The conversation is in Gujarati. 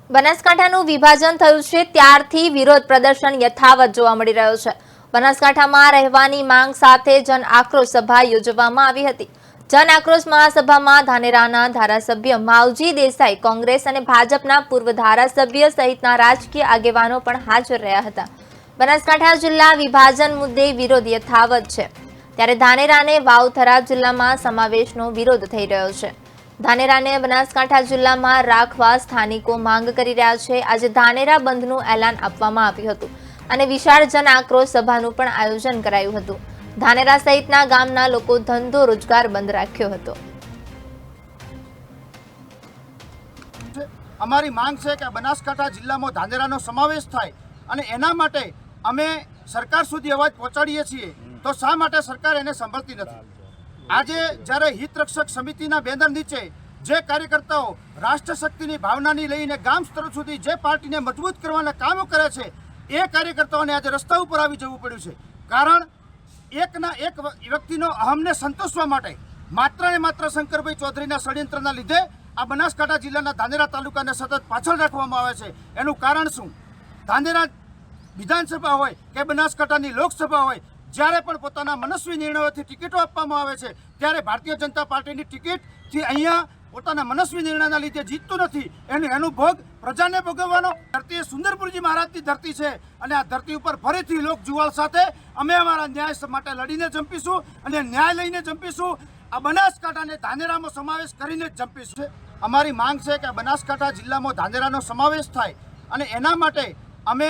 બનાસકાંઠાનું વિભાજન થયું છે ત્યારથી વિરોધ પ્રદર્શન યથાવત જોવા મળી રહ્યો છે। બનાસકાંઠામાં રહેવાની માંગ સાથે જન આક્રોશ સભા યોજવામાં આવી હતી। જન આક્રોશ મહાસભામાં ધાનેરાના ધારાસભ્ય માવજી દેસાઈ, કોંગ્રેસ અને ભાજપના પૂર્વ ધારાસભ્ય સહિતના રાજકીય આગેવાનો પણ હાજર રહ્યા હતા। બનાસકાંઠા જિલ્લા વિભાજન મુદ્દે વિરોધ યથાવત છે, ત્યારે ધાનેરાને વાવથરા જિલ્લામાં સમાવેશનો વિરોધ થઈ રહ્યો છે। ધાનેરાને બનાસકાંઠા જિલ્લામાં રાખવા સ્થાનિકો માંગ કરી રહ્યા છે। આજે ધાનેરા બંધનું એલાન આપવામાં આવ્યું હતું અને વિશાળ જન આક્રોશ સભાનું પણ આયોજન કરાયું હતું। ધાનેરા સહિતના ગામના લોકો ધંધો રોજગાર બંધ રાખ્યો હતો। અમારી માંગ છે કે બનાસકાંઠા જિલ્લામાં ધાનેરાનો સમાવેશ થાય અને એના માટે અમે સરકાર સુધી અવાજ પહોંચાડીએ છીએ, તો શા માટે સરકાર એને સાંભળતી નથી? આજે જ્યારે હિતરક્ષક સમિતિના બેનર નીચે જે કાર્યકર્તાઓ રાષ્ટ્ર શક્તિની ભાવનાની લઈને ગામ સ્તર સુધી જે પાર્ટીને મજબૂત કરવાના કામો કરે છે, એ કાર્યકર્તાઓને આજે રસ્તા ઉપર આવી જવું પડ્યું છે। કારણ એકના એક વ્યક્તિનો અહમને સંતોષવા માટે માત્ર ને માત્ર શંકરભાઈ ચૌધરીના ષડયંત્રના લીધે આ બનાસકાંઠા જિલ્લાના ધાનેરા તાલુકાને સતત પાછળ રાખવામાં આવે છે। એનું કારણ શું? ધાનેરા વિધાનસભા હોય કે બનાસકાંઠાની લોકસભા હોય, જ્યારે પણ પોતાના મનસ્વી નિર્ણયોથી ટિકિટો આપવામાં આવે છે, ત્યારે ભારતીય જનતા પાર્ટીની ટિકિટથી અહીંયા પોતાના મનસ્વી નિર્ણયના લીધે જીતતું નથી। એનો ભોગ પ્રજાને ભોગવવાનો। ધરતી એ સુંદરપુરજી મહારાજની ધરતી છે અને આ ધરતી ઉપર ફરીથી લોક જુવાળ સાથે અમે અમારા ન્યાય માટે લડીને જંપીશું અને ન્યાય લઈને જંપીશું। આ બનાસકાંઠાને ધાનેરામાં સમાવેશ કરીને જ જંપીશું। અમારી માંગ છે કે બનાસકાંઠા જિલ્લામાં ધાનેરાનો સમાવેશ થાય અને એના માટે અમે